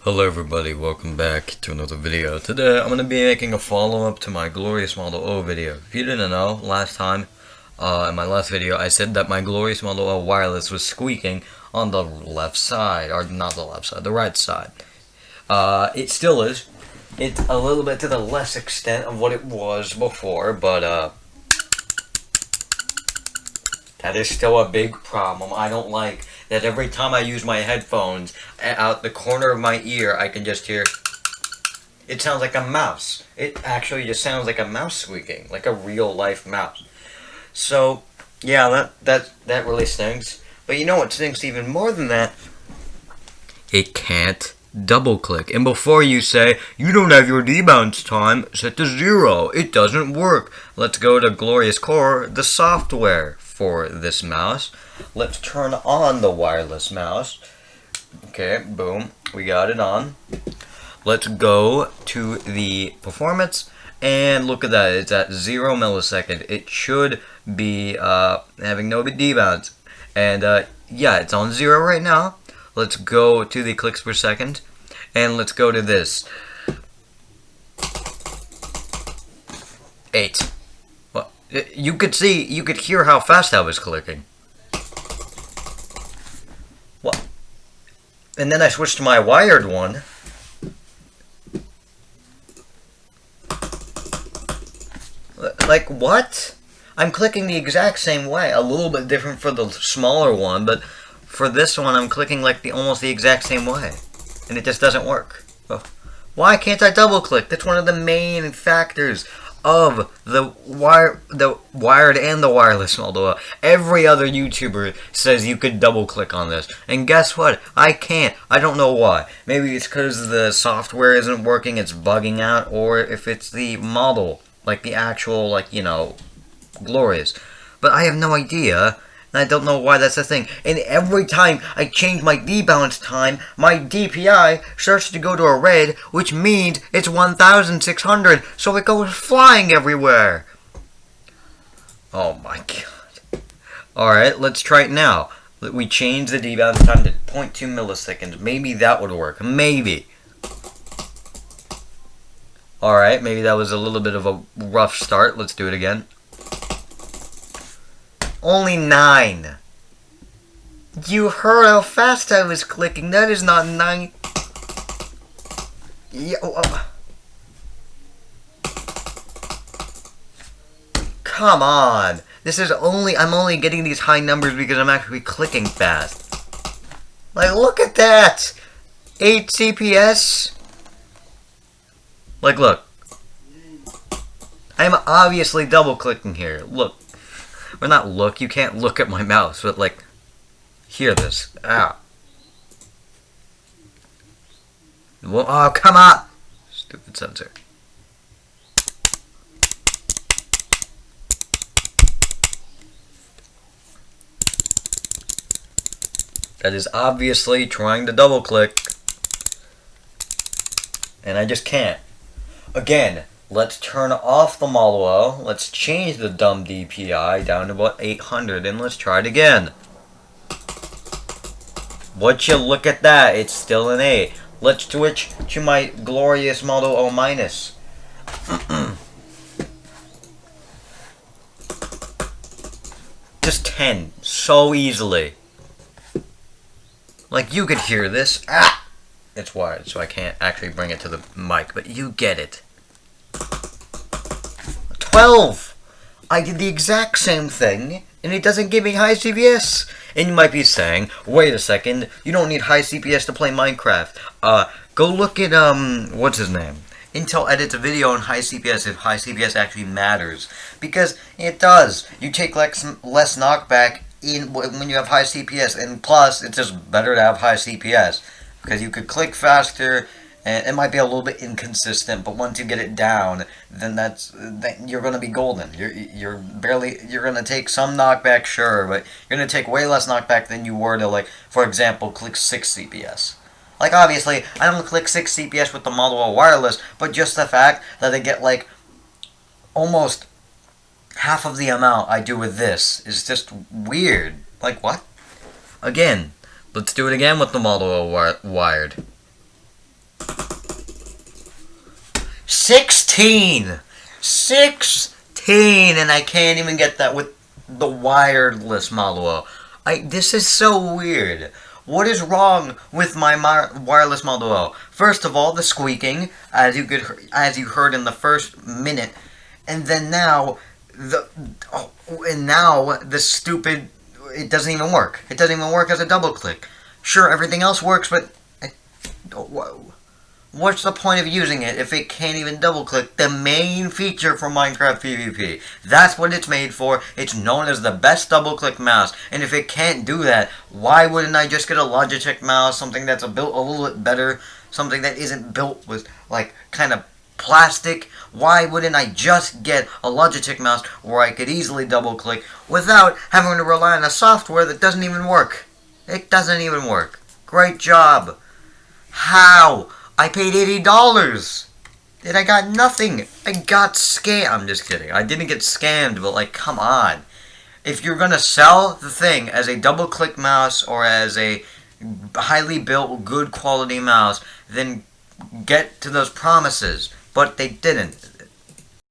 Hello everybody, welcome back to another video. Today I'm going to be making a follow-up to my Glorious Model O video. If you didn't know, last time, in my last video, I said that my Glorious Model O wireless was squeaking on the left side, or not the left side, the right side. It still is. It's a little bit to the less extent of what it was before, but that is still a big problem. I don't like that every time I use my headphones, out the corner of my ear, I can just hear, it sounds like a mouse. It actually just sounds like a mouse squeaking, like a real life mouse. So, yeah, that really stinks. But you know what stinks even more than that? It can't double click. And before you say, you don't have your debounce time set to 0, it doesn't work. Let's go to Glorious Core, the software for this mouse. Let's turn on the wireless mouse. Okay, boom, we got it on. Let's go to the performance and look at that. It's at 0 millisecond. It should be having no debounce. And yeah, it's on 0 right now. Let's go to the clicks per second and let's go to this. 8. Well, you could hear how fast I was clicking. What? And then I switched to my wired one. Like, what? I'm clicking the exact same way. A little bit different for the smaller one, but for this one, I'm clicking like almost the exact same way. And it just doesn't work. Oh. Why can't I double click? That's one of the main factors of the wired and the wireless model. Every other YouTuber says you could double click on this, and guess what? I can't. I don't know why. Maybe it's because the software isn't working, it's bugging out, or if it's the model, like the actual, like, you know, Glorious. But I have no idea, and I don't know why that's the thing. And every time I change my debounce time, my DPI starts to go to a red, which means it's 1,600, so it goes flying everywhere. Oh my god. Alright, let's try it now. We change the debounce time to 0.2 milliseconds. Maybe that would work. Maybe. Alright, maybe that was a little bit of a rough start. Let's do it again. Only 9. You heard how fast I was clicking. That is not 9. Yeah, come on. This is I'm only getting these high numbers because I'm actually clicking fast. Like, look at that. 8 CPS. Like, look. I'm obviously double clicking here. Look. Or not look, you can't look at my mouse, but like, hear this. Ah. Well, oh, come on! Stupid sensor. That is obviously trying to double click. And I just can't. Again. Let's turn off the Model O. Let's change the dumb DPI down to about 800 and let's try it again. Would you look at that? It's still an 8. Let's switch to my Glorious Model O minus. Just 10. So easily. Like, you could hear this. Ah! It's wired, so I can't actually bring it to the mic, but you get it. 12! I did the exact same thing, and it doesn't give me high CPS. And you might be saying, wait a second, you don't need high CPS to play Minecraft. Go look at, what's his name? Intel edits a video on high CPS if high CPS actually matters. Because it does. You take less knockback when you have high CPS, and plus, it's just better to have high CPS. Because you could click faster, and it might be a little bit inconsistent, but once you get it down, then you're going to be golden. You're going to take some knockback, sure, but you're going to take way less knockback than you were to, like, for example, click 6 CPS. Like, obviously, I don't click 6 CPS with the Model O wireless, but just the fact that I get, like, almost half of the amount I do with this is just weird. Like, what? Again, let's do it again with the Model O wired. 16! 16! And I can't even get that with the wireless Model O. This is so weird. What is wrong with my wireless Model O? First of all, the squeaking, as you heard in the first minute, and then now the stupid. It doesn't even work. It doesn't even work as a double click. Sure, everything else works, but what's the point of using it if it can't even double click the main feature for Minecraft PvP? That's what it's made for. It's known as the best double click mouse. And if it can't do that, why wouldn't I just get a Logitech mouse, something that's built a little bit better, something that isn't built with like kind of plastic? Why wouldn't I just get a Logitech mouse where I could easily double click without having to rely on a software that doesn't even work? It doesn't even work. Great job. How? I paid $80. And I got nothing. I got scammed. I'm just kidding. I didn't get scammed, but like, come on. If you're going to sell the thing as a double click mouse or as a highly built, good quality mouse, then get to those promises. But they didn't.